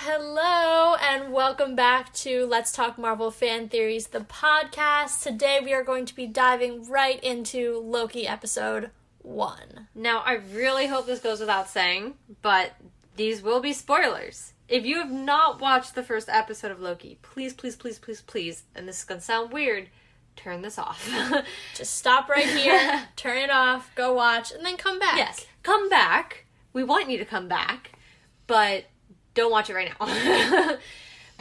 Hello, and welcome back to Let's Talk Marvel Fan Theories, the podcast. Today we are going to be diving right into Loki episode 1. Now, I really hope this goes without saying, but these will be spoilers. If you have not watched the first episode of Loki, please, and this is going to sound weird, turn this off. Just stop right here, turn it off, go watch, and then come back. Yes, come back. We want you to come back, but don't watch it right now.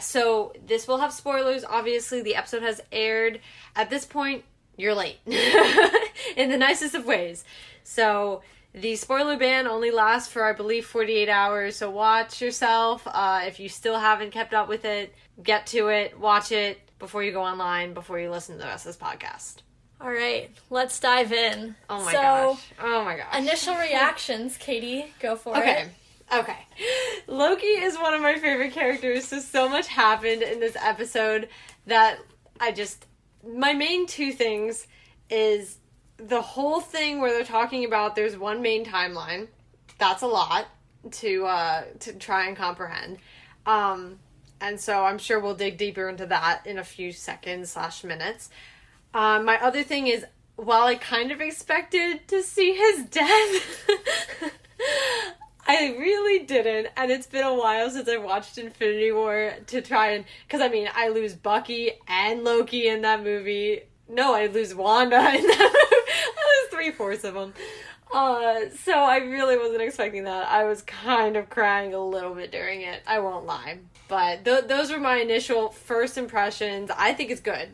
So, this will have spoilers. Obviously, the episode has aired. At this point, you're late. In the nicest of ways. So, the spoiler ban only lasts for, I believe, 48 hours. So, watch yourself. If you still haven't kept up with it, get to it, watch it before you go online, before you listen to the rest of this podcast. All right, let's dive in. Oh my gosh. Initial reactions, Katie, go for it. Okay. Loki is one of my favorite characters, so much happened in this episode that my main two things is the whole thing where they're talking about there's one main timeline. That's a lot to try and comprehend. And so I'm sure we'll dig deeper into that in a few seconds/minutes. My other thing is, while I kind of expected to see his death, I really didn't, and it's been a while since I watched Infinity War to try and... Because, I lose Bucky and Loki in that movie. No, I lose Wanda in that movie. I lose 3/4 of them. So I really wasn't expecting that. I was kind of crying a little bit during it. I won't lie. But those were my initial first impressions. I think it's good.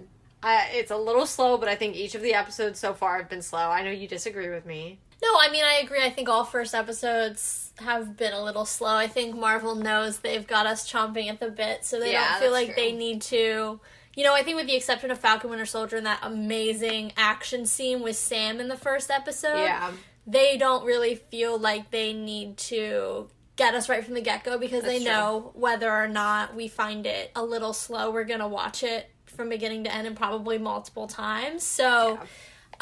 It's a little slow, but I think each of the episodes so far have been slow. I know you disagree with me. No, I agree. I think all first episodes have been a little slow. I think Marvel knows they've got us chomping at the bit, so they don't feel like they need to... I think with the exception of Falcon Winter Soldier and that amazing action scene with Sam in the first episode, they don't really feel like they need to get us right from the get-go because they know whether or not we find it a little slow, we're going to watch it from beginning to end and probably multiple times. So...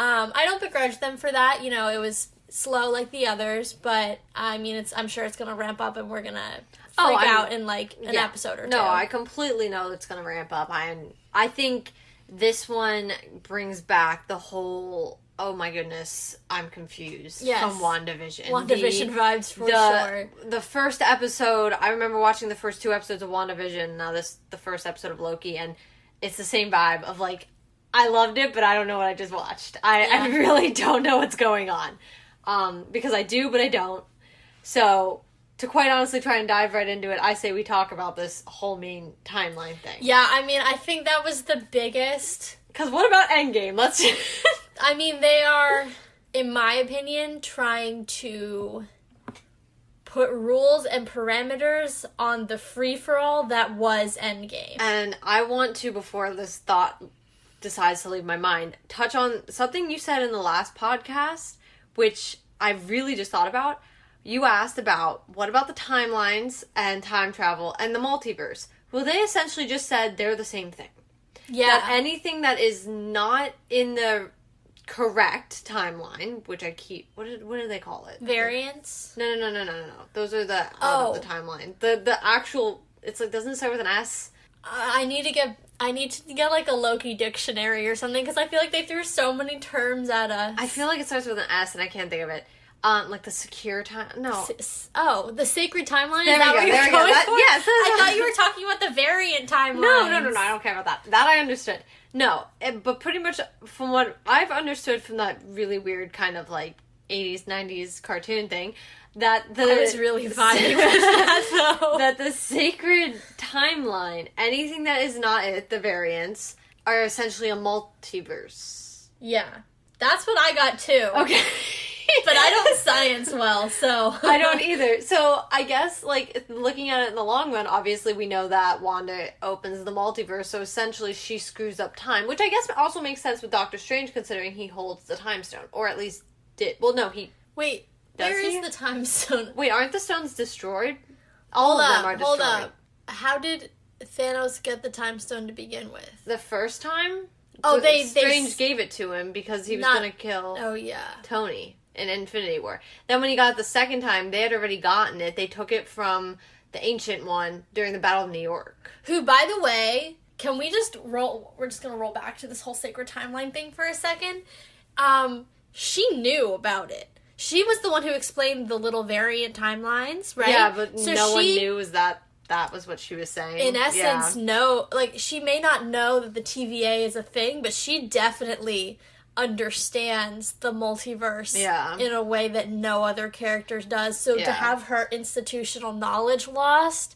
I don't begrudge them for that. It was slow like the others, but I'm sure it's going to ramp up and we're going to freak out in an episode or two. No, I completely know it's going to ramp up. I think this one brings back the whole, oh my goodness, I'm confused from WandaVision. WandaVision vibes for sure. The first episode, I remember watching the first 2 episodes of WandaVision, now the first episode of Loki, and it's the same vibe of I loved it, but I don't know what I just watched. I really don't know what's going on. Because I do, but I don't. So, to quite honestly try and dive right into it, I say we talk about this whole main timeline thing. Yeah, I think that was the biggest... Because what about Endgame? They are, in my opinion, trying to put rules and parameters on the free-for-all that was Endgame. And I want to, before this thought decides to leave my mind, touch on something you said in the last podcast, which I really just thought about. You asked about, what about the timelines and time travel and the multiverse? Well, they essentially just said they're the same thing. Yeah. That anything that is not in the correct timeline, which I keep... What do they call it? Variants? No. Those are the out of the timeline. The actual... It's doesn't it start with an S? I need to get a Loki dictionary or something, because I feel like they threw so many terms at us. I feel like it starts with an S and I can't think of it. The secure time... No. The sacred timeline? There Is that what you're going for? Yes. I thought you were talking about the variant timeline. No, I don't care about that. That I understood. No, but pretty much from what I've understood from that really weird kind of 80s, 90s cartoon thing, that I was really vibing with that, though. That the sacred timeline, anything that is not it, the variants, are essentially a multiverse. Yeah. That's what I got, too. Okay. But I don't science well, so... I don't either. So, I guess, looking at it in the long run, obviously we know that Wanda opens the multiverse, so essentially she screws up time, which I guess also makes sense with Doctor Strange, considering he holds the time stone. Or at least did. Well, no, he... Wait, where is the time stone? Wait, aren't the stones destroyed? All of them are destroyed. Hold up. How did Thanos get the time stone to begin with? The first time? Oh, Strange gave it to him because he was going to kill Tony in Infinity War. Then when he got it the second time, they had already gotten it. They took it from the Ancient One during the Battle of New York. Who, by the way, can we just roll... We're just going to roll back to this whole sacred timeline thing for a second. She knew about it. She was the one who explained the little variant timelines, right? Yeah, but so no one knew that was what she was saying. In essence, no. Like, she may not know that the TVA is a thing, but she definitely understands the multiverse in a way that no other character does. So to have her institutional knowledge lost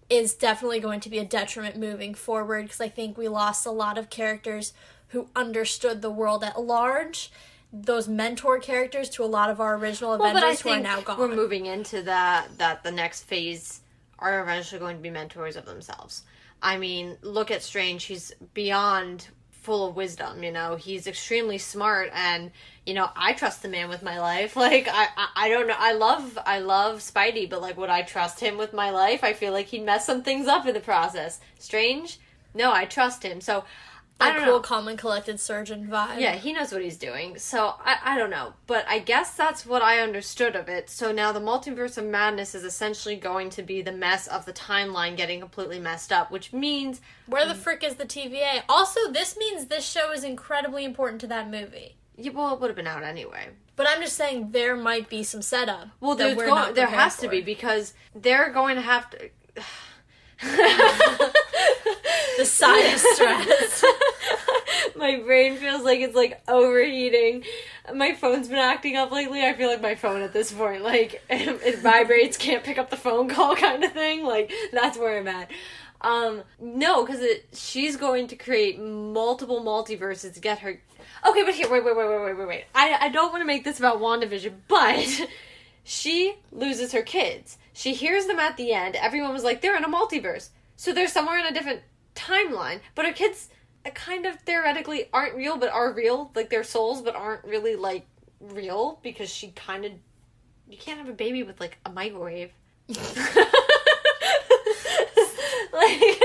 is definitely going to be a detriment moving forward, because I think we lost a lot of characters who understood the world at large. Those mentor characters to a lot of our original Avengers who are now gone. We're moving into that the next phase are eventually going to be mentors of themselves. I mean, look at Strange. He's beyond full of wisdom, you know. He's extremely smart, and, you know, I trust the man with my life. Like, I don't know. I love Spidey, but, like, would I trust him with my life? I feel like he'd mess some things up in the process. Strange? No, I trust him. So... That cool, calm, and collected surgeon vibe. Yeah, he knows what he's doing. So, I don't know. But I guess that's what I understood of it. So now the Multiverse of Madness is essentially going to be the mess of the timeline getting completely messed up, which means... Where the frick is the TVA? Also, this means this show is incredibly important to that movie. Yeah, well, it would have been out anyway. But I'm just saying there might be some setup. Well, there has to be, because they're going to have to... The sigh of stress. My brain feels like it's, like, overheating. My phone's been acting up lately. I feel like my phone at this point, like, it vibrates, can't pick up the phone call kind of thing. Like, that's where I'm at. No, because she's going to create multiple multiverses to get her... Okay, but here, wait. I don't want to make this about WandaVision, but she loses her kids. She hears them at the end. Everyone was like, they're in a multiverse. So they're somewhere in a different timeline. But her kids kind of theoretically aren't real, but are real. Like, they're souls, but aren't really, like, real. Because she kind of... You can't have a baby with, like, a microwave. Like...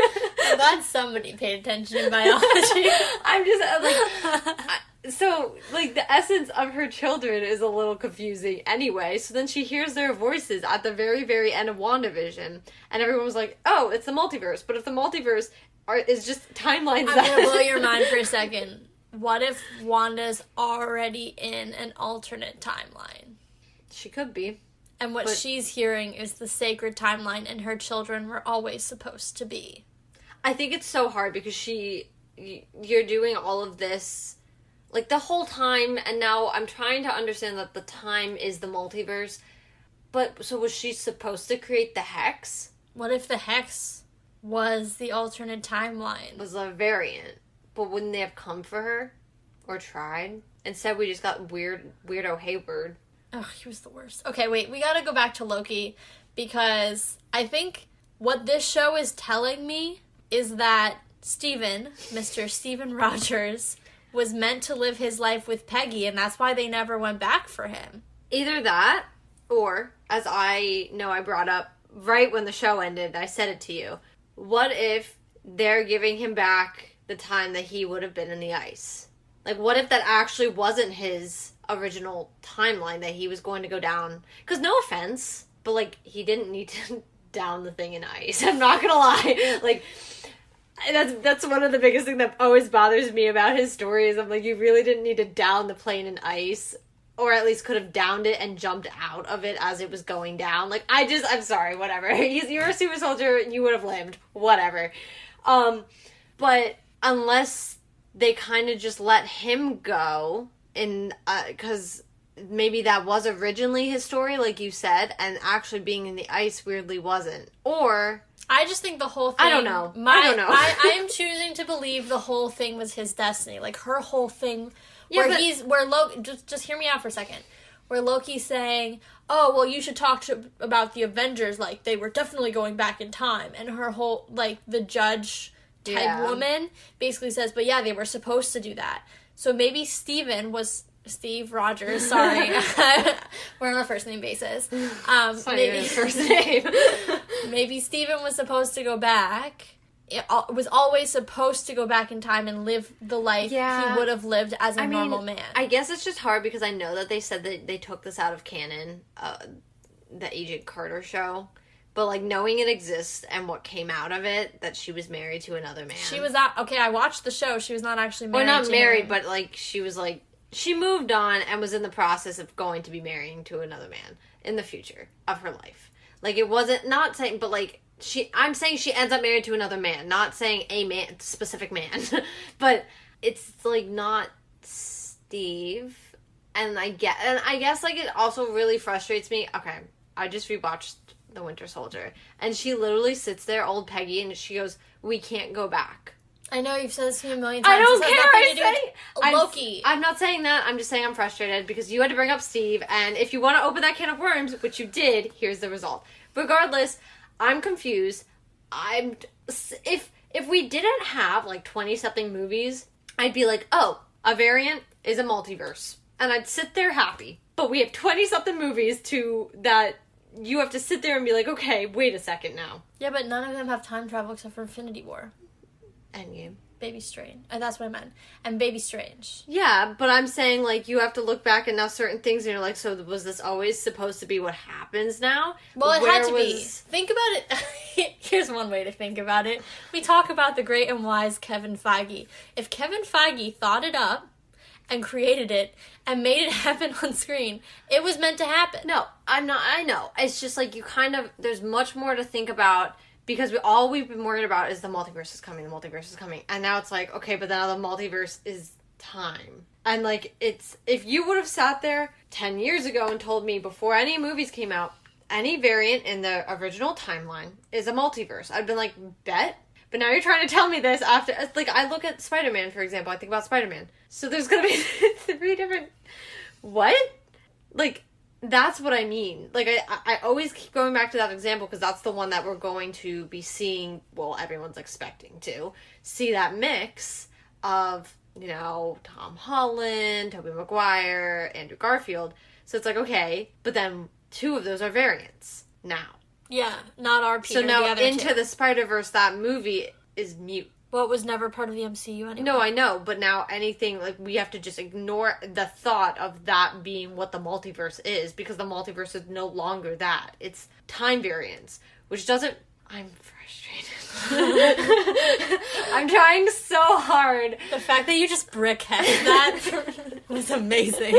I'm glad somebody paid attention in biology. I'm just, like... So, like, the essence of her children is a little confusing anyway. So then she hears their voices at the very, very end of WandaVision. And everyone was like, oh, it's the multiverse. But if the multiverse is just timelines... I'm going to blow your mind for a second. What if Wanda's already in an alternate timeline? She could be. And what she's hearing is the sacred timeline, and her children were always supposed to be. I think it's so hard because you're doing all of this... Like, the whole time, and now I'm trying to understand that the time is the multiverse. But, so was she supposed to create the Hex? What if the Hex was the alternate timeline? Was a variant. But wouldn't they have come for her? Or tried? Instead, we just got weirdo Hayward. Oh, he was the worst. Okay, wait, we gotta go back to Loki, because I think what this show is telling me is that Mr. Steven Rogers... was meant to live his life with Peggy, and that's why they never went back for him. Either that, or, as I know I brought up right when the show ended, I said it to you, what if they're giving him back the time that he would have been in the ice? Like, what if that actually wasn't his original timeline that he was going to go down? Because no offense, but, like, he didn't need to down the thing in ice. I'm not gonna lie. Like... That's one of the biggest things that always bothers me about his story is I'm like, you really didn't need to down the plane in ice, or at least could have downed it and jumped out of it as it was going down. Like, I'm sorry, whatever. You're a super soldier, you would have lived, whatever. But unless they kind of just let him go, because maybe that was originally his story, like you said, and actually being in the ice weirdly wasn't. Or... I just think the whole thing... I don't know. I am choosing to believe the whole thing was his destiny. Like, her whole thing... Just hear me out for a second. Where Loki's saying, oh, well, you should talk about the Avengers. Like, they were definitely going back in time. And her whole, like, the judge type woman basically says, but yeah, they were supposed to do that. So maybe Steve Rogers, sorry. We're on a first name basis. Maybe first name. Maybe Steven was supposed to go back. It was always supposed to go back in time and live the life he would have lived as a normal man. I guess it's just hard because I know that they said that they took this out of canon, the Agent Carter show. But, like, knowing it exists and what came out of it, that she was married to another man. She was out... Okay, I watched the show. She was not actually married Well, not married, but, like, she was, like... She moved on and was in the process of going to be marrying to another man in the future of her life. Like, it wasn't... Not saying... But, like, I'm saying she ends up married to another man. Not saying a man... Specific man. But it's, like, not Steve. And I guess, like, it also really frustrates me. Okay, I just rewatched The Winter Soldier, and she literally sits there, old Peggy, and she goes, "We can't go back." I know, you've said this to me a million times. I don't care. Loki. I'm not saying that. I'm just saying I'm frustrated because you had to bring up Steve, and if you want to open that can of worms, which you did, here's the result. Regardless, I'm confused. If we didn't have like 20-something movies, I'd be like, oh, a variant is a multiverse, and I'd sit there happy. But we have 20-something movies that you have to sit there and be like, okay, wait a second now. Yeah, but none of them have time travel except for Infinity War. Endgame. Baby Strange. That's what I meant. And Baby Strange. Yeah, but I'm saying, like, you have to look back at now certain things and you're like, so was this always supposed to be what happens now? Well, it had to be. Think about it. Here's one way to think about it. We talk about the great and wise Kevin Feige. If Kevin Feige thought it up and created it and made it happen on screen, it was meant to happen. No, I know. It's just like there's much more to think about because all we've been worried about is the multiverse is coming. And now it's like, okay, but now the multiverse is time. And like, if you would have sat there 10 years ago and told me before any movies came out, any variant in the original timeline is a multiverse, I'd been like, bet. But now you're trying to tell me this after, like, I look at Spider-Man, for example. I think about Spider-Man. So there's going to be 3 different... What? Like, that's what I mean. Like, I always keep going back to that example because that's the one that we're going to be seeing, well, everyone's expecting to see that mix of, you know, Tom Holland, Tobey Maguire, Andrew Garfield. So it's like, okay, but then 2 of those are variants now. Yeah, not our Peter. So now Into the Spider-Verse, that movie is mute. Well, it was never part of the MCU anyway. No, I know, but now anything, like, we have to just ignore the thought of that being what the multiverse is, because the multiverse is no longer that. It's time variance, which doesn't... I'm frustrated. I'm trying so hard. The fact that you just brickheaded that was amazing.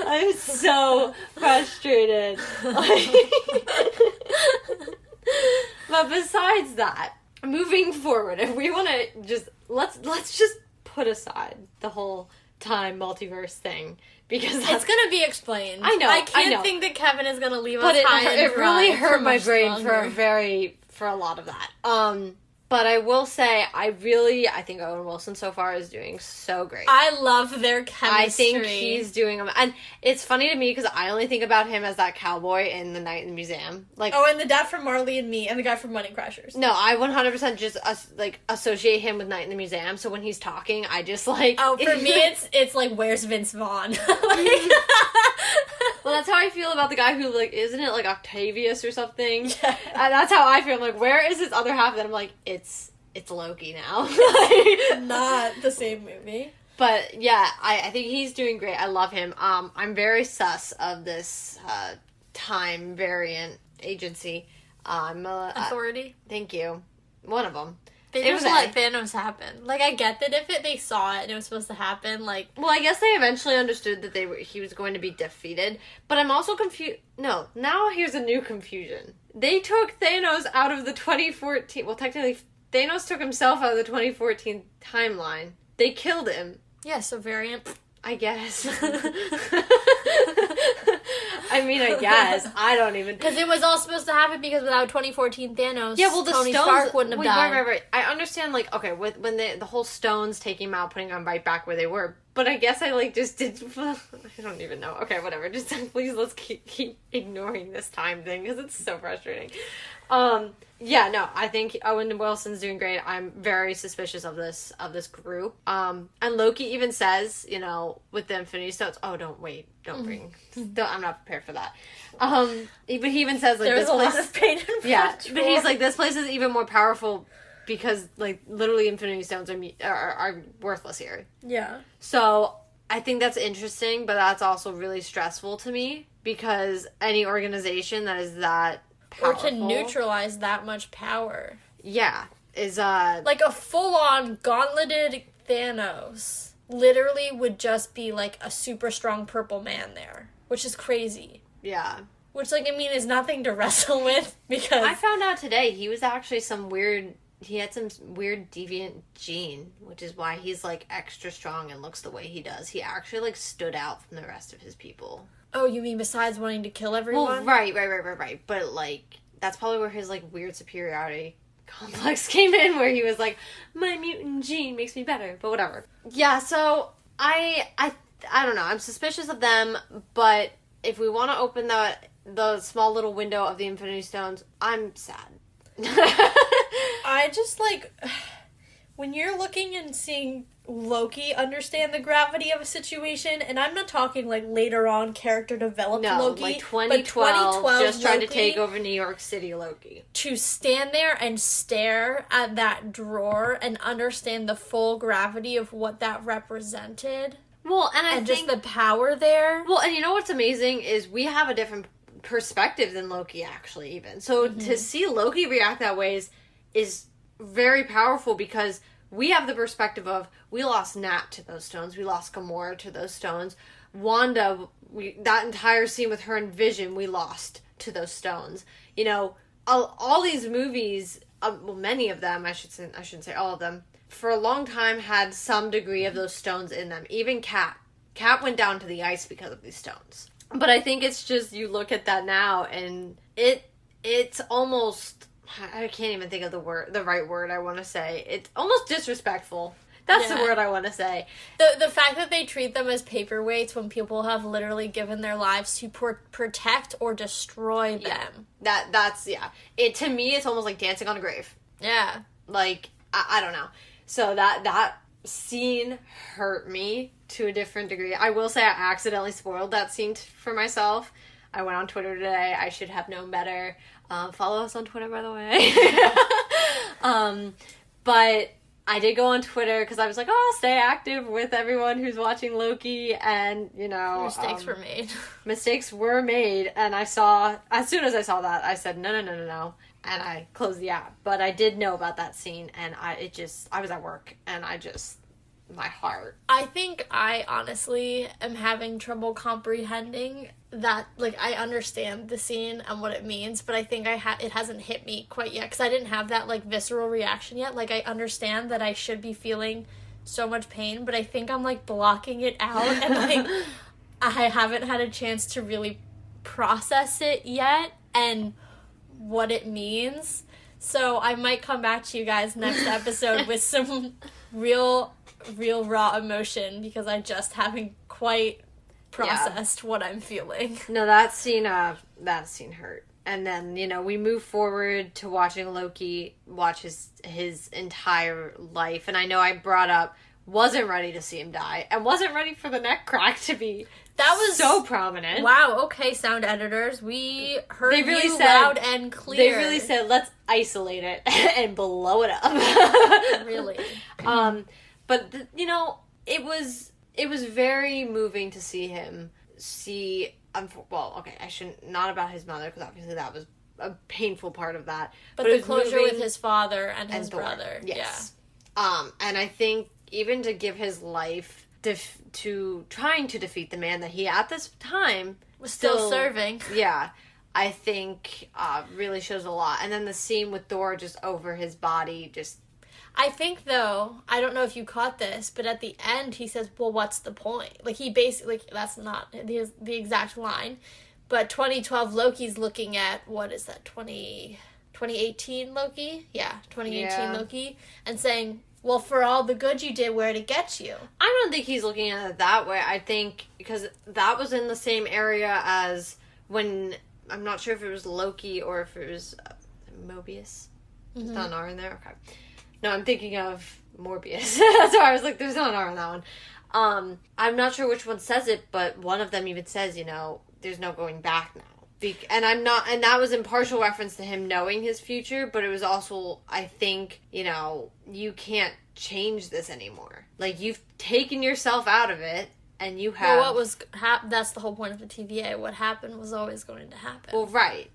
I'm so frustrated. But besides that, moving forward, if we want to just let's just put aside the whole time multiverse thing because it's gonna be explained. I know. I can't think that Kevin is gonna leave but us high and it really hurt my brain longer. for a lot of that. But I will say, I think Owen Wilson so far is doing so great. I love their chemistry. I think he's doing... And it's funny to me because I only think about him as that cowboy in The Night in the Museum. Like, and the dad from Marley and Me, and the guy from Wedding Crashers. No, I 100% just, associate him with Night in the Museum, so when he's talking, I just, like... Oh, for me, it's like, where's Vince Vaughn? Well, that's how I feel about the guy who, like, isn't it, like, Octavius or something? Yeah. And that's how I feel. I'm like, where is his other half? And I'm like, it's Loki now. Not the same movie. But, yeah, I think he's doing great. I love him. I'm very sus of this time variant agency. Authority? Thank you. One of them. They just let Thanos happen. Like, I get that if they saw it and it was supposed to happen, like... Well, I guess they eventually understood that he was going to be defeated. But I'm also confused... No, now here's a new confusion. They took Thanos out of the 2014... Well, technically, Thanos took himself out of the 2014 timeline. They killed him. Yeah, so variant... I guess. I mean, I guess. I don't even... Because it was all supposed to happen because without 2014 Thanos, yeah, well, Tony Stark wouldn't have died. Right. I understand, like, okay, when the whole stones taking him out, putting them right back where they were. But I guess I, like, just did... I don't even know. Okay, whatever. Just please, let's keep ignoring this time thing because it's so frustrating. Yeah, no, I think Owen Wilson's doing great. I'm very suspicious of this group. And Loki even says, you know, with the Infinity Stones, don't bring. I'm not prepared for that. But he even says, like, there's a lot of pain and yeah, but he's like, this place is even more powerful because, like, literally Infinity Stones are worthless here. Yeah. So I think that's interesting, but that's also really stressful to me because any organization that is that powerful, or can neutralize that much power, is like a full-on gauntleted Thanos literally would just be like a super strong purple man there, which is crazy. Yeah. Which, like, I mean, is nothing to wrestle with, because I found out today he was actually he had some weird deviant gene, which is why he's, like, extra strong and looks the way he does. He actually, like, stood out from the rest of his people. Oh, you mean besides wanting to kill everyone? Well, right. But, like, that's probably where his, like, weird superiority complex came in, where he was like, my mutant gene makes me better, but whatever. Yeah, so I don't know. I'm suspicious of them, but if we want to open the small little window of the Infinity Stones, I'm sad. I just, like, when you're looking and seeing Loki understand the gravity of a situation, and I'm not talking, like, later on character developed Loki, like 2012 just trying to take over New York City Loki. To stand there and stare at that drawer and understand the full gravity of what that represented. Well, and I think just the power there. Well, and you know what's amazing is we have a different perspective than Loki, actually, even. So to see Loki react that way is very powerful, because we have the perspective of, we lost Nat to those stones, we lost Gamora to those stones, Wanda, that entire scene with her and Vision, we lost to those stones. You know, all these movies, well, many of them, I shouldn't say all of them, for a long time had some degree of those stones in them. Even Cap went down to the ice because of these stones. But I think it's just, you look at that now, and it's almost, I can't even think of the right word I want to say. It's almost disrespectful. That's the word I want to say. The fact that they treat them as paperweights when people have literally given their lives to protect or destroy them. That's It, to me, it's almost like dancing on a grave. Yeah. Like, I don't know. So that scene hurt me to a different degree. I will say I accidentally spoiled that scene for myself. I went on Twitter today. I should have known better. Follow us on Twitter, by the way. But I did go on Twitter because I was like, I'll stay active with everyone who's watching Loki, and, you know... Mistakes were made. Mistakes were made, and as soon as I saw that, I said, no. And I closed the app. But I did know about that scene, and I was at work, and my heart. I think I honestly am having trouble comprehending that, like, I understand the scene and what it means, but I think it hasn't hit me quite yet, because I didn't have that, like, visceral reaction yet. Like, I understand that I should be feeling so much pain, but I think I'm, like, blocking it out, and, like, I haven't had a chance to really process it yet, and what it means. So I might come back to you guys next episode with some real raw emotion, because I just haven't quite processed what I'm feeling. No, that scene hurt. And then, you know, we move forward to watching Loki watch his entire life. And I know I brought up, wasn't ready to see him die, and wasn't ready for the neck crack to be so prominent. Wow, okay, sound editors. We heard you loud and clear. They really said, let's isolate it and blow it up. Really. But, you know, it was very moving to see him not about his mother, because obviously that was a painful part of that. But the closure with his father and his brother. Yes. Yeah. And I think even to give his life to trying to defeat the man that he, at this time, was still serving. Yeah. I think really shows a lot. And then the scene with Thor just over his body, just... I think, though, I don't know if you caught this, but at the end he says, well, what's the point? Like, he basically, that's not the exact line, but 2012 Loki's looking at, what is that, 2018 Loki? Yeah, 2018 Loki, and saying, well, for all the good you did, where'd it get you? I don't think he's looking at it that way. I think, because that was in the same area as when, I'm not sure if it was Loki or if it was Mobius. Mm-hmm. There's not an R in there? Okay. No, I'm thinking of Morbius. That's why I was like, there's not an R on that one. I'm not sure which one says it, but one of them even says, you know, there's no going back now. And that was in partial reference to him knowing his future, but it was also, I think, you know, you can't change this anymore. Like, you've taken yourself out of it. and you have... Well, what was... that's the whole point of the TVA. What happened was always going to happen. Well, right.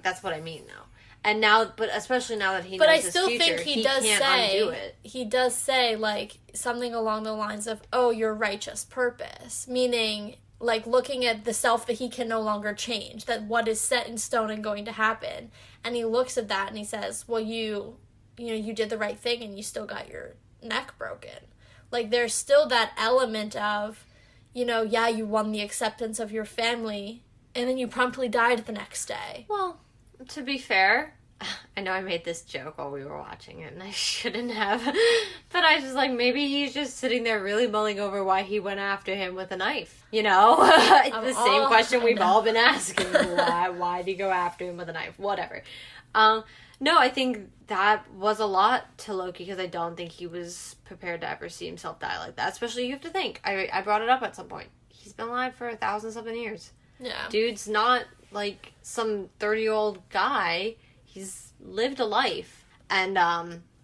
That's what I mean, though. And now, but especially now that he knows his future, but I still think he can't undo it. He does say, like, something along the lines of, oh, your righteous purpose. Meaning, like, looking at the self that he can no longer change. That what is set in stone and going to happen. And he looks at that and he says, well, you did the right thing and you still got your neck broken. Like, there's still that element of, yeah, you won the acceptance of your family and then you promptly died the next day. Well... To be fair, I know I made this joke while we were watching it, and I shouldn't have, but I was like, maybe he's just sitting there really mulling over why he went after him with a knife. The same question we've all been asking. Why did he go after him with a knife? Whatever. No, I think that was a lot to Loki, because I don't think he was prepared to ever see himself die like that. Especially, you have to think, I brought it up at some point. He's been alive for 1,000-something years. Yeah. Dude's not... like some 30-year-old guy. He's lived a life and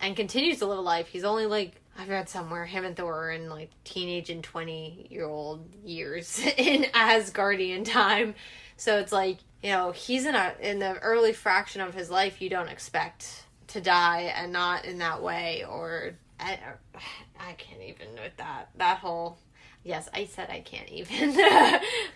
continues to live a life. He's only like, I've read somewhere, him and Thor are in like teenage and 20-year-old years in Asgardian time. So it's like, he's in the early fraction of his life. You don't expect to die, and not in that way. Or I can't even with that whole... Yes, I said I can't even.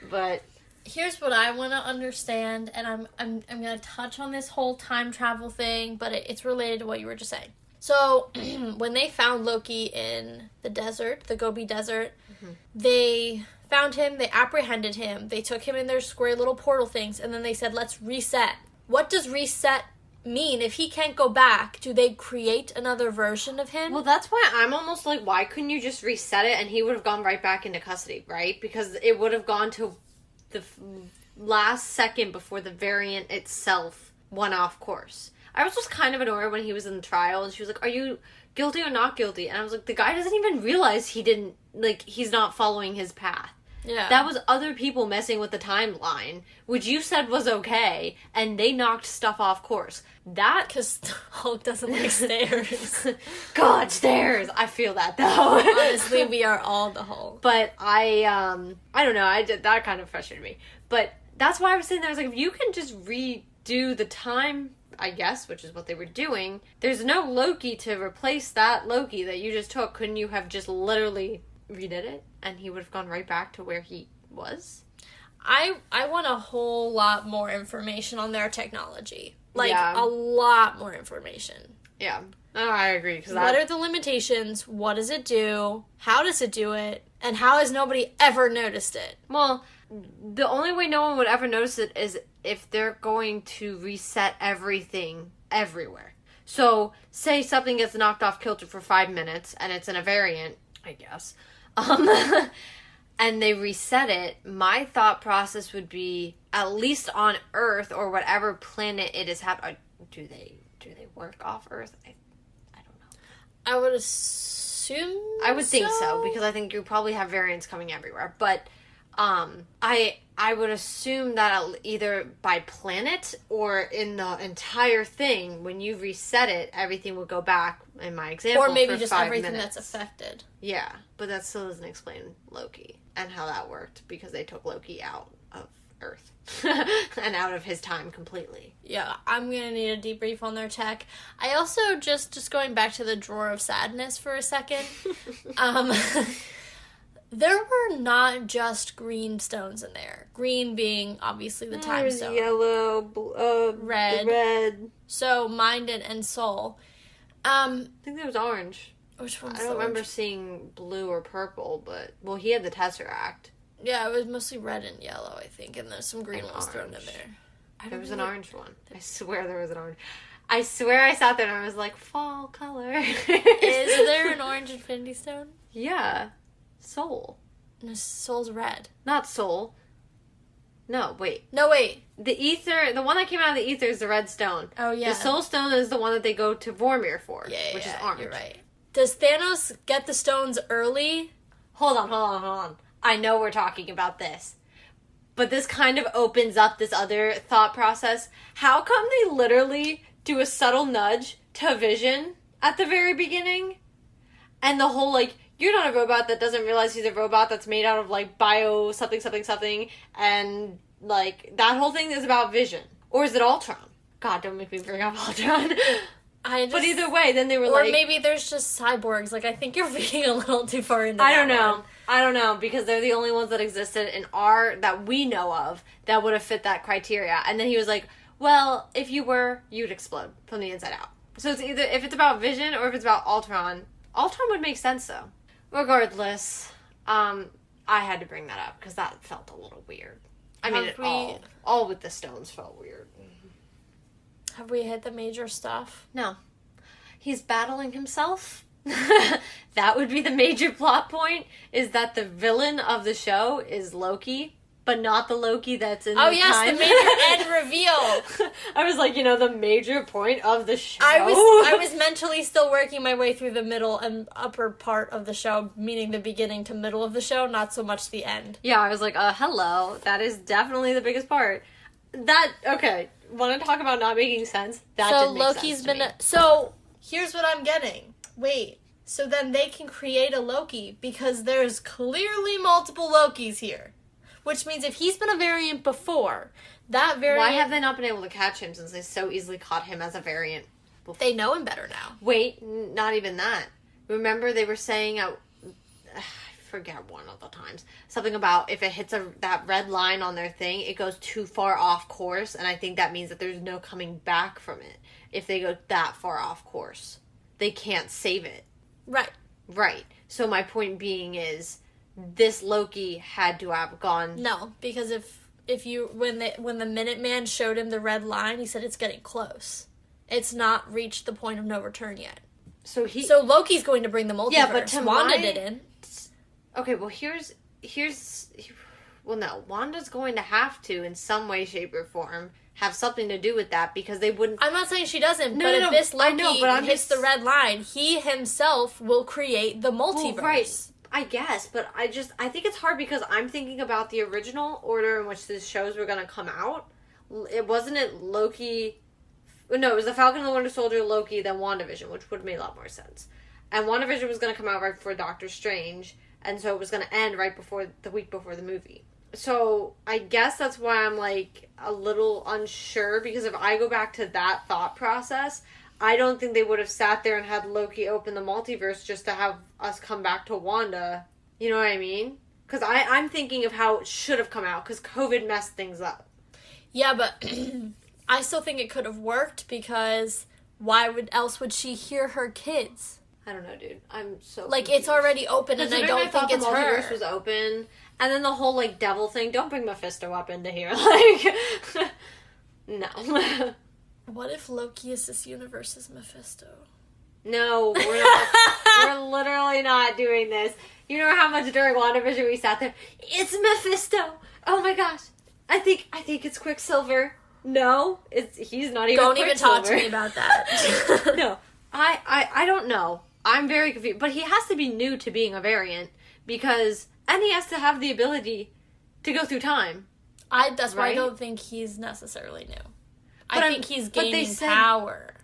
But here's what I want to understand, and I'm going to touch on this whole time travel thing, but it's related to what you were just saying. So, when they found Loki in the desert, the Gobi Desert, they found him, they apprehended him, they took him in their square little portal things, and then they said, let's reset. What does reset mean? If he can't go back, do they create another version of him? Well, that's why I'm almost like, why couldn't you just reset it and he would have gone right back into custody, right? Because it would have gone to the last second before the variant itself went off course. I was just kind of annoyed when he was in the trial and she was like, are you guilty or not guilty? And I was like, the guy doesn't even realize he's not following his path. Yeah. That was other people messing with the timeline, which you said was okay, and they knocked stuff off course. That... Because Hulk doesn't like stairs. God, stairs! I feel that, though. Honestly, we are all the Hulk. But I don't know, that kind of frustrated me. But that's why I was saying that, I was like, if you can just redo the time, I guess, which is what they were doing, there's no Loki to replace that Loki that you just took. Couldn't you have just literally redid it and he would have gone right back to where he was? I want a whole lot more information on their technology. A lot more information. Yeah. Oh, I agree. What are the limitations? What does it do? How does it do it? And how has nobody ever noticed it? Well, the only way no one would ever notice it is if they're going to reset everything everywhere. So, say something gets knocked off kilter for 5 minutes and it's in a variant, I guess. And they reset it, my thought process would be, at least on Earth or whatever planet it is happening. Do they work off Earth? I don't know. I would assume I would think so, because I think you probably have variants coming everywhere. But I would assume that either by planet or in the entire thing, when you reset it, everything would go back, in my example, or maybe for just 5 everything minutes. that's affected. Yeah, but that still doesn't explain Loki and how that worked, because they took Loki out of Earth and out of his time completely. Yeah, I'm gonna need a debrief on their tech. I also, just going back to the drawer of sadness for a second, there were not just green stones in there. Green being obviously the time stone. Yellow, red. So mind and soul. I think there was orange. Which one's I don't remember seeing blue or purple, but he had the Tesseract. Yeah, it was mostly red and yellow, I think, and there's some green ones thrown in there. There was an orange one. I swear there was an orange. I swear I sat there and I was like, fall color. Is there an orange Infinity Stone? Yeah. Soul. No, Soul's red. Not Soul. No, wait. No, wait. The ether, the one that came out of the ether is the red stone. Oh, yeah. The soul stone is the one that they go to Vormir for, which is orange. You're right. Does Thanos get the stones early? Hold on. I know we're talking about this. But this kind of opens up this other thought process. How come they literally do a subtle nudge to Vision at the very beginning? And the whole, you're not a robot that doesn't realize he's a robot that's made out of, like, bio something, and, like, that whole thing is about Vision. Or is it Ultron? God, don't make me bring up Ultron. But either way, then they were or maybe there's just cyborgs. Like, I think you're reading a little too far into I don't know, because they're the only ones that existed that we know of, that would have fit that criteria. And then he was like, well, if you were, you'd explode from the inside out. So it's either, if it's about Vision or if it's about Ultron would make sense, though. Regardless, I had to bring that up, because that felt a little weird. I mean, all with the stones felt weird. Have we hit the major stuff? No. He's battling himself. That would be the major plot point, is that the villain of the show is Loki, but not the Loki that's in the the major end reveal. I was like, the major point of the show. I was mentally still working my way through the middle and upper part of the show, meaning the beginning to middle of the show, not so much the end. Yeah, I was like, hello. That is definitely the biggest part. Okay. Want to talk about not making sense? So here's what I'm getting. Wait, so then they can create a Loki because there's clearly multiple Lokis here. Which means if he's been a variant before, that variant... Why have they not been able to catch him since they so easily caught him as a variant before? They know him better now. Wait, not even that. Remember they were saying... I forget one of the times. Something about if it hits that red line on their thing, it goes too far off course, and I think that means that there's no coming back from it. If they go that far off course, they can't save it. Right. So my point being is, this Loki had to have gone... No, because if you... When the Minuteman showed him the red line, he said it's getting close. It's not reached the point of no return yet. So Loki's going to bring the multiverse. Yeah, but Wanda didn't. Okay, well, well, no, Wanda's going to have to, in some way, shape, or form, have something to do with that, because they wouldn't... I'm not saying she doesn't, if this Loki hits the red line, he himself will create the multiverse. Well, right, I guess, but I think it's hard, because I'm thinking about the original order in which these shows were going to come out. It wasn't Loki... No, it was the Falcon and the Winter Soldier, Loki, then WandaVision, which would have made a lot more sense. And WandaVision was going to come out right before Doctor Strange... And so it was going to end the week before the movie. So I guess that's why I'm, like, a little unsure. Because if I go back to that thought process, I don't think they would have sat there and had Loki open the multiverse just to have us come back to Wanda. You know what I mean? Because I'm thinking of how it should have come out. Because COVID messed things up. Yeah, but I still think it could have worked. Because else would she hear her kids? I don't know, dude. I'm so like, confused. It's already open, and I don't think it's her. The multiverse was open, and then the whole, like, devil thing. Don't bring Mephisto up into here. Like, no. What if Loki is this universe's Mephisto? No, we're not. We're literally not doing this. You know how much during WandaVision we sat there? It's Mephisto. Oh my gosh. I think it's Quicksilver. No, he's not even. Don't even talk to me about that. No, I don't know. I'm very confused. But he has to be new to being a variant, and he has to have the ability to go through time. That's why I don't think he's necessarily new. I think he's gaining power.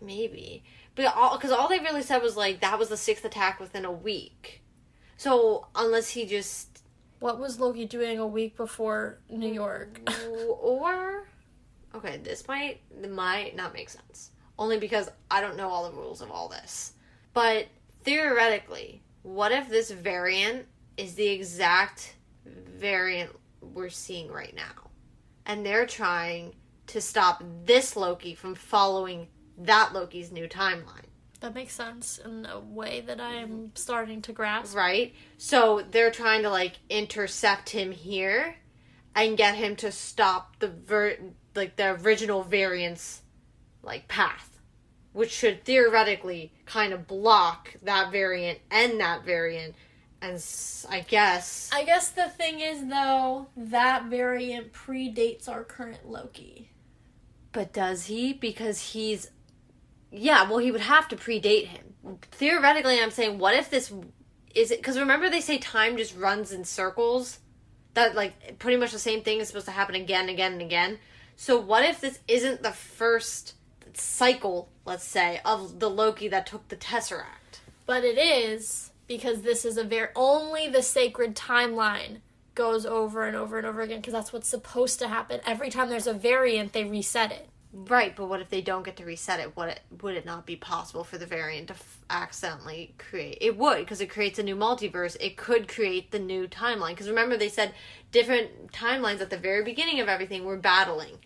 Maybe. Because all they really said was, like, that was the 6th attack within a week. So, unless he just... What was Loki doing a week before New York? Okay, this might not make sense. Only because I don't know all the rules of all this. But theoretically, what if this variant is the exact variant we're seeing right now? And they're trying to stop this Loki from following that Loki's new timeline. That makes sense in a way that I'm starting to grasp. Right? So they're trying to, like, intercept him here and get him to stop the original variant's, like, path, which should theoretically kind of block that variant and that variant. And I guess the thing is, though, that variant predates our current Loki. But does he? Because he's... Yeah, well, he would have to predate him. Theoretically, I'm saying, what if this... is it? Because remember they say time just runs in circles? That, like, pretty much the same thing is supposed to happen again, again, and again. So what if this isn't the first cycle, let's say, of the Loki that took the Tesseract? But it is, because this is only the sacred timeline goes over and over and over again, because that's what's supposed to happen. Every time there's a variant, they reset it. Right, but what if they don't get to reset it? Would it not be possible for the variant to accidentally create? It would, because it creates a new multiverse. It could create the new timeline. Because remember, they said different timelines at the very beginning of everything were battling.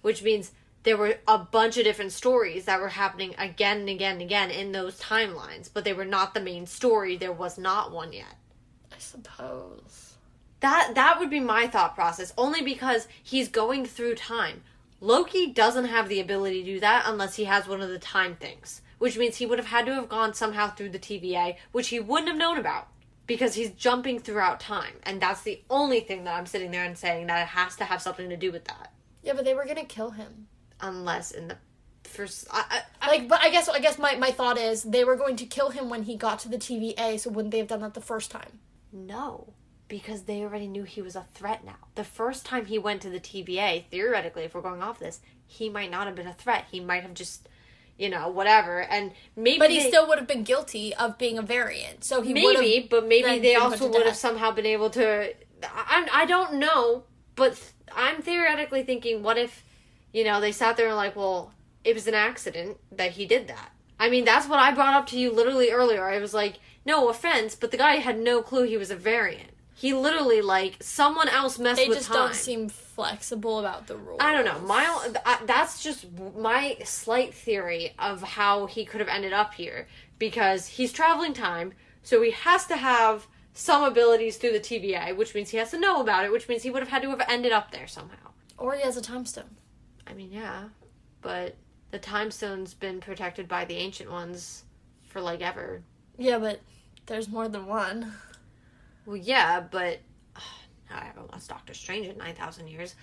Which means there were a bunch of different stories that were happening again and again and again in those timelines. But they were not the main story. There was not one yet. I suppose. That would be my thought process. Only because he's going through time. Loki doesn't have the ability to do that unless he has one of the time things. Which means he would have had to have gone somehow through the TVA, which he wouldn't have known about. Because he's jumping throughout time. And that's the only thing that I'm sitting there and saying that it has to have something to do with that. Yeah, but they were gonna kill him. Unless in the first... but I guess my thought is they were going to kill him when he got to the TVA, so wouldn't they have done that the first time? No. Because they already knew he was a threat now. The first time he went to the TVA, theoretically, if we're going off this, he might not have been a threat. He might have just, whatever. And maybe But he still would have been guilty of being a variant. So he would have... But maybe they also would have somehow been able to... I don't know, but I'm theoretically thinking, what if, they sat there and like, well, it was an accident that he did that. I mean, that's what I brought up to you literally earlier. I was like, no offense, but the guy had no clue he was a variant. He literally, someone else messed with time. They just don't seem flexible about the rules. I don't know. That's just my slight theory of how he could have ended up here. Because he's traveling time, so he has to have some abilities through the TVA, which means he has to know about it, which means he would have had to have ended up there somehow. Or he has a time stone. I mean, yeah. But the time stone's been protected by the Ancient Ones for, ever. Yeah, but there's more than one. Well, yeah, but I haven't watched Doctor Strange in 9,000 years.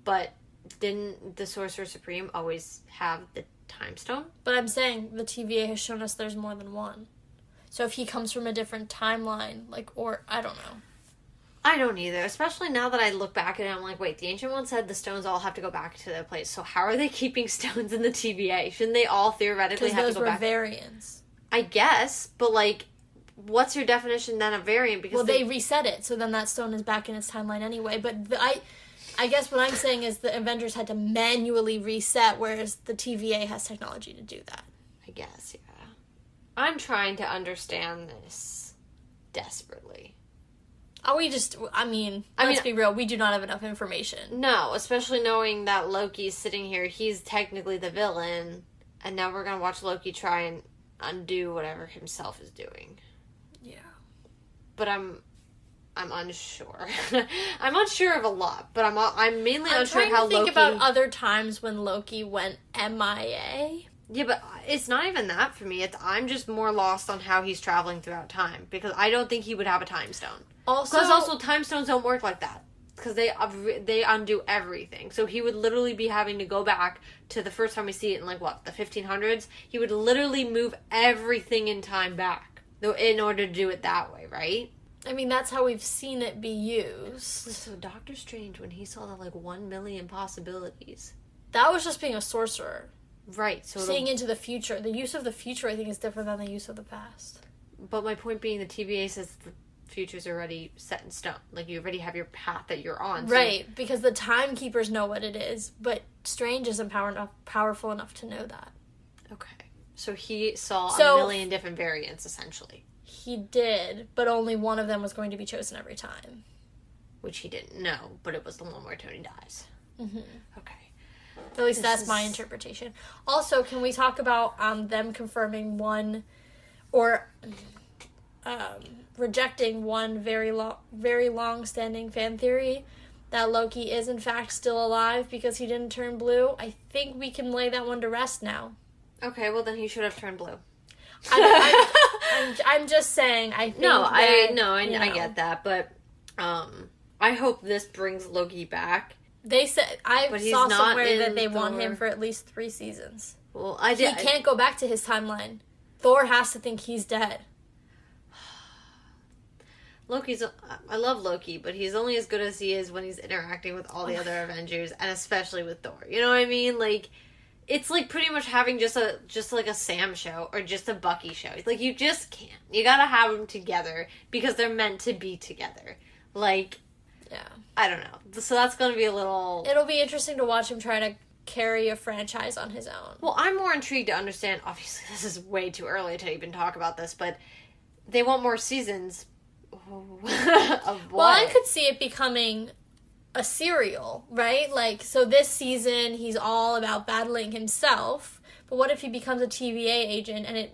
But didn't the Sorcerer Supreme always have the Time Stone? But I'm saying the TVA has shown us there's more than one. So if he comes from a different timeline, or I don't know. I don't either. Especially now that I look back at it, I'm like, wait, the Ancient One said the stones all have to go back to their place. So how are they keeping stones in the TVA? Shouldn't they all theoretically have to go back? Because those were variants. I guess, but what's your definition then of variant? Because they reset it, so then that stone is back in its timeline anyway. But I guess what I'm saying is the Avengers had to manually reset, whereas the TVA has technology to do that. I guess, yeah. I'm trying to understand this desperately. Let's be real, we do not have enough information. No, especially knowing that Loki's sitting here, he's technically the villain, and now we're gonna watch Loki try and undo whatever himself is doing. Yeah. But I'm unsure. I'm unsure of a lot, but I'm mainly unsure how Loki... I'm trying to think about other times when Loki went MIA. Yeah, but it's not even that for me. I'm just more lost on how he's traveling throughout time, because I don't think he would have a time stone. Because also time stones don't work like that, because they undo everything. So he would literally be having to go back to the first time we see it in the 1500s. He would literally move everything in time back in order to do it that way, right? I mean, that's how we've seen it be used. So Doctor Strange, when he saw the 1 million possibilities, that was just being a sorcerer. Right. So seeing into the future. The use of the future, I think, is different than the use of the past. But my point being, the TVA says the future's already set in stone. You already have your path that you're on. Right, so... because the timekeepers know what it is, but Strange isn't powerful enough to know that. Okay. So he saw a million different variants, essentially. He did, but only one of them was going to be chosen every time. Which he didn't know, but it was the one where Tony dies. Mm-hmm. Okay. At least that's my interpretation. Also, can we talk about them confirming one, or rejecting one very long-standing fan theory that Loki is in fact still alive because he didn't turn blue? I think we can lay that one to rest now. Okay, well then he should have turned blue. I'm just saying. I think I get that, but I hope this brings Loki back. They said I saw somewhere that they want him for at least 3 seasons. Well, he can't go back to his timeline. Thor has to think he's dead. I love Loki, but he's only as good as he is when he's interacting with all the other Avengers, and especially with Thor. You know what I mean? it's like pretty much having just like a Sam show or just a Bucky show. Like, you just can't. You gotta have them together because they're meant to be together. Like, yeah. I don't know. So that's gonna be a little... It'll be interesting to watch him try to carry a franchise on his own. Well, I'm more intrigued to understand, obviously this is way too early to even talk about this, but they want more seasons of what? Well, I could see it becoming a serial, right? Like, so this season he's all about battling himself, but what if he becomes a TVA agent and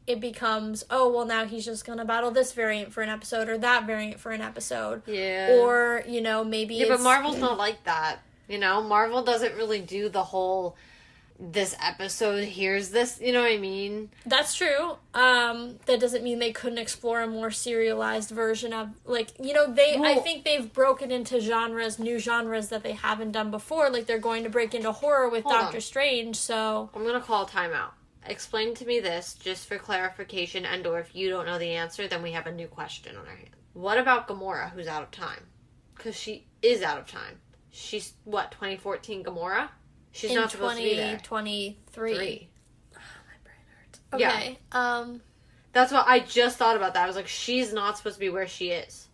it becomes, oh, well, now he's just gonna battle this variant for an episode or that variant for an episode. Yeah. Or, you know, maybe Yeah, but Marvel's not like that. You know, Marvel doesn't really do the whole, this episode, here's this, you know what I mean? That's true. That doesn't mean they couldn't explore a more serialized version of, like, you know, I think they've broken into new genres that they haven't done before. Like, they're going to break into horror with Doctor Strange, so... I'm gonna call a timeout. Explain to me this, just for clarification, and or if you don't know the answer, then we have a new question on our hands. What about Gamora, who's out of time? Because she is out of time. She's, 2014 Gamora? She's not supposed to be there. 2023. Oh, my brain hurts. Okay. Yeah. That's what I just thought about that. I was like, she's not supposed to be where she is.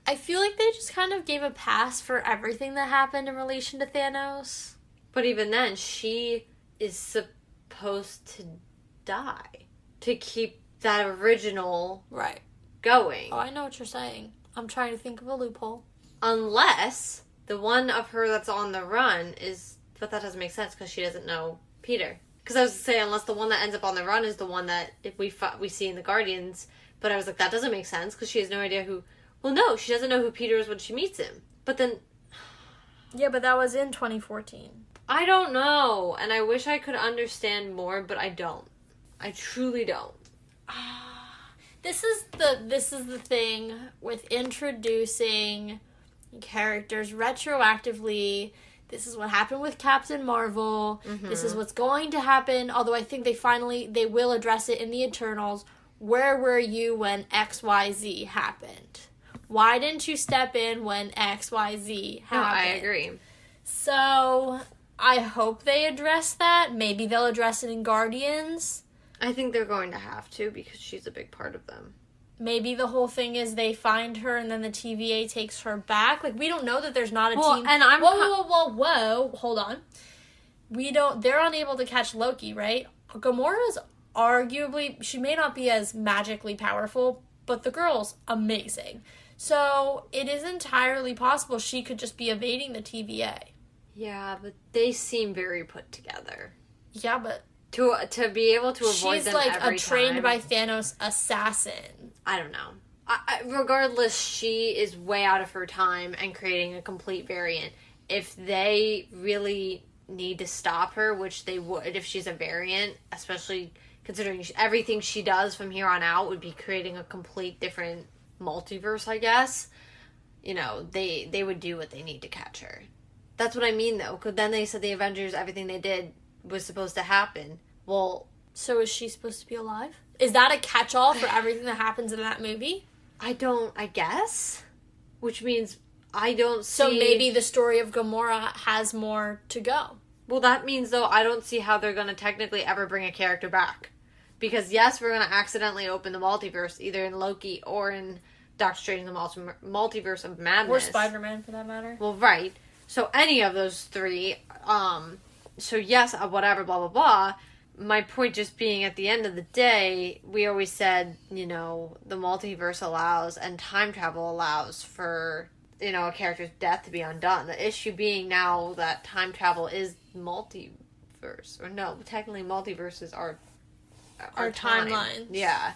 I feel like they just kind of gave a pass for everything that happened in relation to Thanos. But even then, she is supposed to die to keep that original going. Oh, I know what you're saying. I'm trying to think of a loophole. Unless the one of her that's on the run is... But that doesn't make sense because she doesn't know Peter. Because I was going to say, unless the one that ends up on the run is the one that if we see in the Guardians. But I was like, that doesn't make sense because she has no idea who... Well, no, she doesn't know who Peter is when she meets him. But then... Yeah, but that was in 2014. I don't know. And I wish I could understand more, but I don't. I truly don't. This is the thing with introducing characters retroactively. This is what happened with Captain Marvel. Mm-hmm. This is what's going to happen. Although I think they will address it in the Eternals. Where were you when XYZ happened? Why didn't you step in when XYZ happened? No, I agree. So I hope they address that. Maybe they'll address it in Guardians. I think they're going to have to because she's a big part of them. Maybe the whole thing is they find her and then the TVA takes her back. Like, we don't know that there's not a team. And I'm... Whoa. Hold on. They're unable to catch Loki, right? Gamora's arguably... She may not be as magically powerful, but the girl's amazing. So, it is entirely possible she could just be evading the TVA. Yeah, but they seem very put together. Yeah, but... To be able to avoid them every time. She's like a trained by Thanos assassin. I don't know. Regardless, she is way out of her time and creating a complete variant. If they really need to stop her, which they would if she's a variant, especially considering everything she does from here on out would be creating a complete different multiverse, I guess. You know, they would do what they need to catch her. That's what I mean, though, because then they said the Avengers, everything they did was supposed to happen. Well... So is she supposed to be alive? Is that a catch-all for everything that happens in that movie? I guess. Which means I don't see... So maybe the story of Gamora has more to go. Well, that means, though, I don't see how they're going to technically ever bring a character back. Because, yes, we're going to accidentally open the multiverse, either in Loki or in Doctor Strange in the Multiverse of Madness. Or Spider-Man, for that matter. Well, right. So any of those three... So yes, whatever, blah, blah, blah. My point just being, at the end of the day, we always said, you know, the multiverse allows and time travel allows for, you know, a character's death to be undone. The issue being now that time travel is multiverse. Or no, technically multiverses are timelines. Yeah.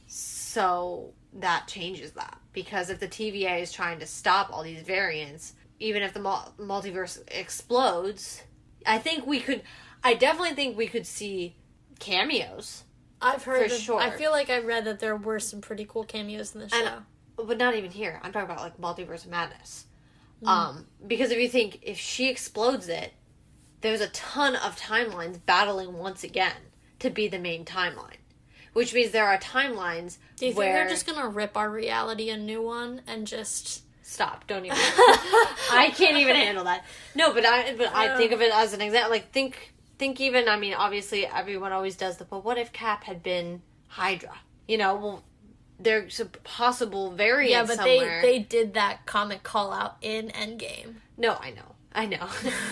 So that changes that. Because if the TVA is trying to stop all these variants, even if the multiverse explodes... I definitely think we could see cameos. I've heard sure. I feel like I read that there were some pretty cool cameos in the show. But not even here. I'm talking about, like, Multiverse of Madness. Because if she explodes it, there's a ton of timelines battling once again to be the main timeline. Which means there are timelines where... Do you think they're just gonna rip our reality a new one and just... Stop, don't even. I can't even handle that. No, but I think of it as an example. Like, think think even, I mean, obviously everyone always does but what if Cap had been Hydra? You know, well, there's a possible variant somewhere. They did that comic call out in Endgame. No, I know.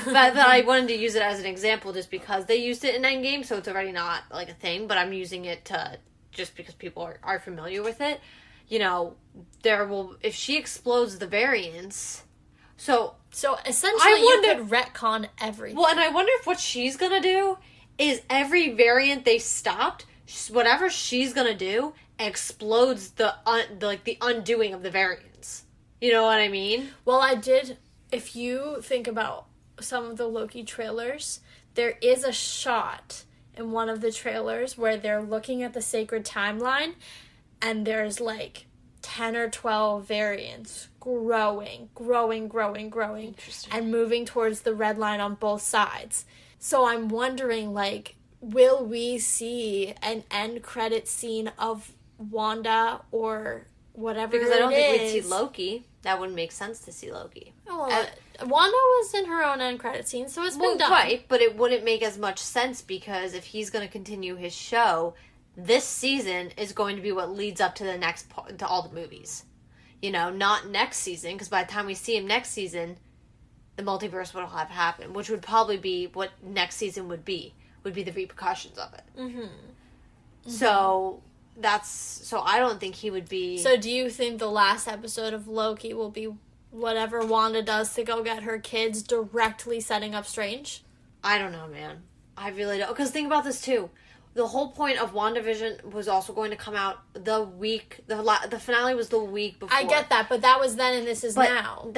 but I wanted to use it as an example just because they used it in Endgame, so it's already not, like, a thing, but I'm using it to, just because people are familiar with it. You know, if she explodes the variants, so essentially you could retcon everything. Well, and I wonder if what she's gonna do is every variant they stopped, whatever she's gonna do, explodes the undoing of the variants. You know what I mean? Well, if you think about some of the Loki trailers, there is a shot in one of the trailers where they're looking at the sacred timeline, and there's, like, 10 or 12 variants growing, and moving towards the red line on both sides. So I'm wondering, like, will we see an end credit scene of Wanda or whatever it is? Because I don't think we'd see Loki. That wouldn't make sense to see Loki. Oh, well, Wanda was in her own end credit scene, so it's been done. Right, but it wouldn't make as much sense because if he's going to continue his show, this season is going to be what leads up to the next to all the movies. You know, not next season, because by the time we see him next season, the multiverse will have happened, which would probably be what next season would be the repercussions of it. Mm-hmm. Mm-hmm. So I don't think he would be... So do you think the last episode of Loki will be whatever Wanda does to go get her kids directly setting up Strange? I don't know, man. I really don't. Because think about this, too. The whole point of WandaVision was also going to come out the week... The finale was the week before. I get that, but that was then and this is now.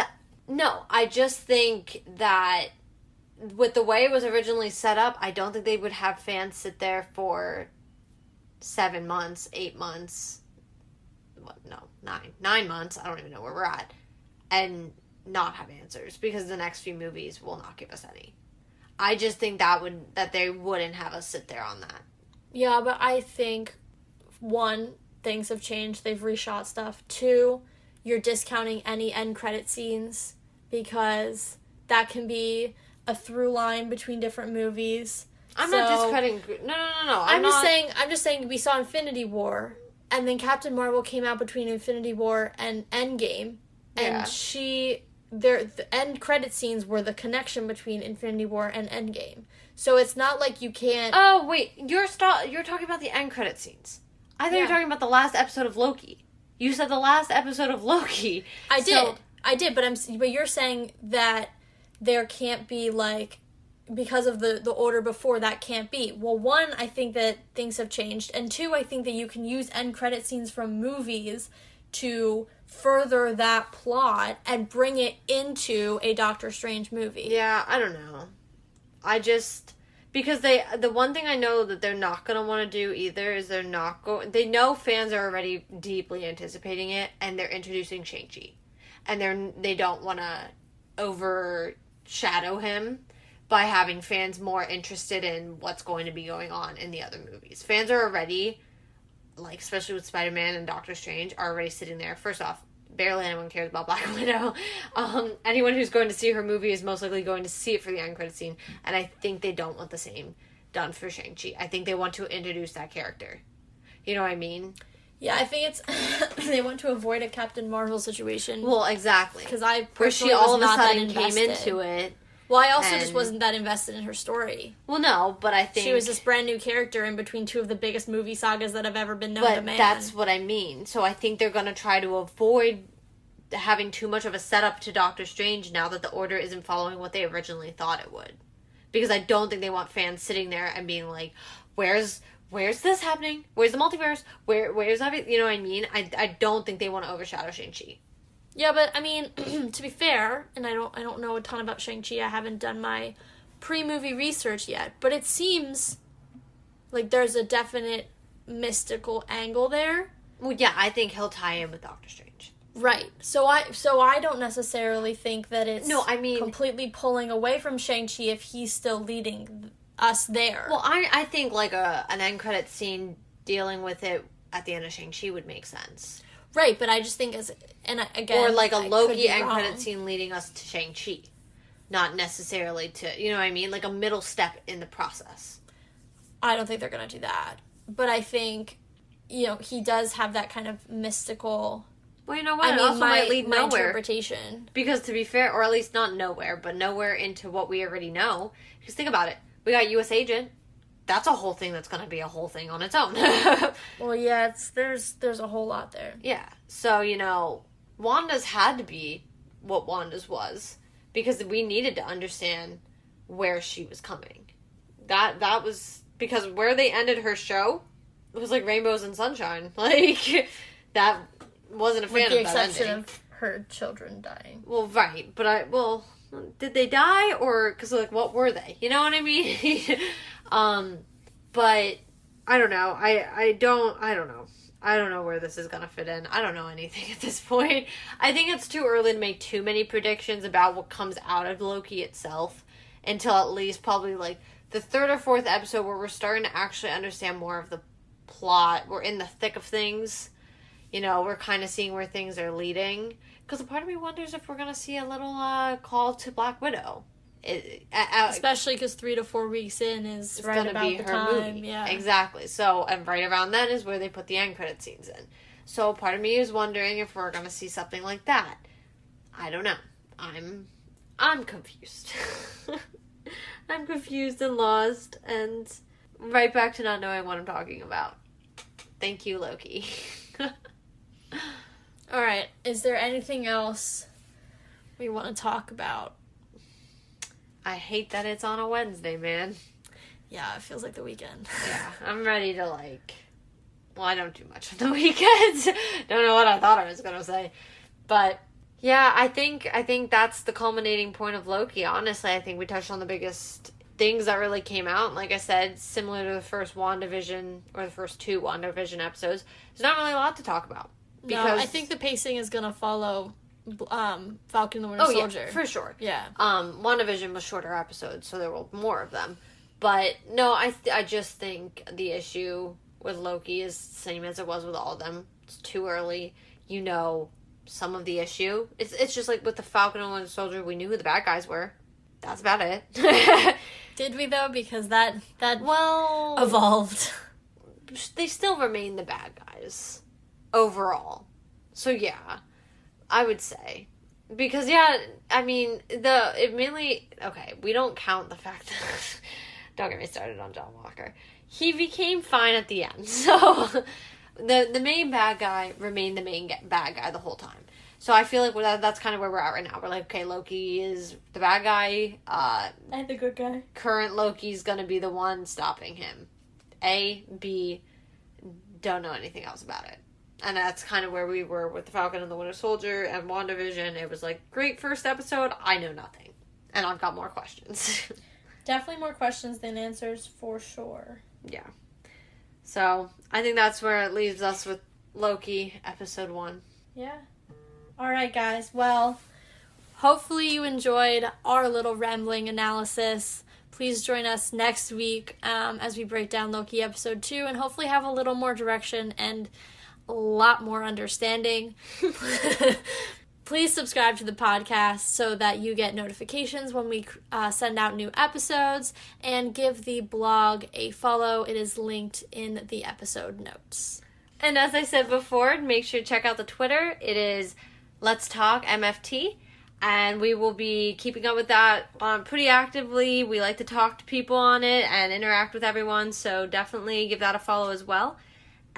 No, I just think that with the way it was originally set up, I don't think they would have fans sit there for 7 months, 8 months... 9 months. I don't even know where we're at. And not have answers, because the next few movies will not give us any. I just think that they wouldn't have us sit there on that. Yeah, but I think, 1, things have changed. They've reshot stuff. 2, you're discounting any end credit scenes because that can be a through line between different movies. I'm not discrediting... No. I'm just saying we saw Infinity War, and then Captain Marvel came out between Infinity War and Endgame, and the end credit scenes were the connection between Infinity War and Endgame. So it's not like you can't... Oh, wait. You're talking about the end credit scenes. I thought you were talking about the last episode of Loki. You said the last episode of Loki. I did, but you're saying that there can't be, like... Because of the order before, that can't be. Well, 1, I think that things have changed. And 2, I think that you can use end credit scenes from movies to further that plot and bring it into a Doctor Strange movie. Yeah, I don't know. Because the one thing I know that they're not going to want to do either is they know fans are already deeply anticipating it, and they're introducing Shang-Chi. And they don't want to overshadow him by having fans more interested in what's going to be going on in the other movies. Fans are already, like, especially with Spider-Man and Doctor Strange, are already sitting there. First off, barely anyone cares about Black Widow. Anyone who's going to see her movie is most likely going to see it for the end credit scene, and I think they don't want the same done for Shang-Chi. I think they want to introduce that character. You know what I mean? Yeah, I think it's... they want to avoid a Captain Marvel situation. Well, exactly. Because I personally was not that invested. Where she all of a sudden came into it. Well, I also just wasn't that invested in her story. Well, no, but I think... She was this brand new character in between 2 of the biggest movie sagas that have ever been known to man. But that's what I mean. So I think they're going to try to avoid having too much of a setup to Doctor Strange now that the order isn't following what they originally thought it would. Because I don't think they want fans sitting there and being like, where's this happening? Where's the multiverse? Where's everything? You know what I mean? I don't think they want to overshadow Shang-Chi. Yeah, but, I mean, to be fair, and I don't know a ton about Shang-Chi, I haven't done my pre-movie research yet, but it seems like there's a definite mystical angle there. Well, yeah, I think he'll tie in with Doctor Strange. Right. So I don't necessarily think that it's completely pulling away from Shang-Chi if he's still leading us there. Well, I think, like, an end credit scene dealing with it at the end of Shang-Chi would make sense. Right, but I just think or like a Loki end credit scene leading us to Shang-Chi. not necessarily to, you know what I mean? Like a middle step in the process. I don't think they're going to do that. But I think, you know, he does have that kind of mystical... Well, you know what? It also might lead nowhere. Interpretation. Because to be fair, or at least not nowhere, but nowhere into what we already know. Because think about it. We got U.S. Agent. That's a whole thing that's going to be a whole thing on its own. Well, yeah, there's a whole lot there. Yeah. So, you know, Wanda's had to be what Wanda's was. Because we needed to understand where she was coming. That was... Because where they ended her show, it was like rainbows and sunshine. Like, that wasn't a fan of that ending. With the exception of her children dying. Well, right. But did they die? Or, because, like, what were they? You know what I mean? But, I don't know. I don't know. I don't know where this is going to fit in. I don't know anything at this point. I think it's too early to make too many predictions about what comes out of Loki itself until at least probably, like, the third or fourth episode where we're starting to actually understand more of the plot. We're in the thick of things. You know, we're kind of seeing where things are leading. Because a part of me wonders if we're going to see a little call to Black Widow. Especially because 3 to 4 weeks in is right about the time. Movie. Yeah, exactly. So, and right around then is where they put the end credit scenes in. So, part of me is wondering if we're going to see something like that. I don't know. I'm confused. I'm confused and lost, and right back to not knowing what I'm talking about. Thank you, Loki. Alright, is there anything else we want to talk about? I hate that it's on a Wednesday, man. Yeah, it feels like the weekend. Yeah, I'm ready to, well, I don't do much on the weekends. Don't know what I thought I was going to say. But... yeah, I think that's the culminating point of Loki. Honestly, I think we touched on the biggest things that really came out. Like I said, similar to the first WandaVision, or the first 2 WandaVision episodes, there's not really a lot to talk about. Because... no, I think the pacing is going to follow Falcon and the Winter Soldier. Yeah, for sure. Yeah. WandaVision was shorter episodes, so there were more of them. But, no, I just think the issue with Loki is the same as it was with all of them. It's too early. You know... some of the issue. It's just like with the Falcon and Winter Soldier, we knew who the bad guys were. That's about it. Did we though? Because that evolved. They still remain the bad guys overall. So yeah, I would say because I mean it mainly we don't count the fact that don't get me started on John Walker. He became fine at the end, so. The main bad guy remained the main bad guy the whole time. So I feel like that's kind of where we're at right now. We're like, okay, Loki is the bad guy. And the good guy. Current Loki's going to be the one stopping him. A, B, don't know anything else about it. And that's kind of where we were with the Falcon and the Winter Soldier and WandaVision. It was like, great first episode. I know nothing. And I've got more questions. Definitely more questions than answers, for sure. Yeah. So, I think that's where it leaves us with Loki, episode 1. Yeah. Alright, guys. Well, hopefully you enjoyed our little rambling analysis. Please join us next week as we break down Loki episode 2 and hopefully have a little more direction and a lot more understanding. Please subscribe to the podcast so that you get notifications when we send out new episodes, and give the blog a follow. It is linked in the episode notes. And as I said before, make sure to check out the Twitter. It is Let's Talk MFT, and we will be keeping up with that pretty actively. We like to talk to people on it and interact with everyone, so definitely give that a follow as well.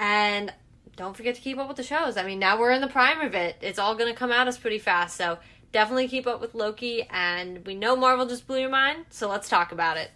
And don't forget to keep up with the shows. I mean, now we're in the prime of it. It's all going to come at us pretty fast. So definitely keep up with Loki. And we know Marvel just blew your mind, so let's talk about it.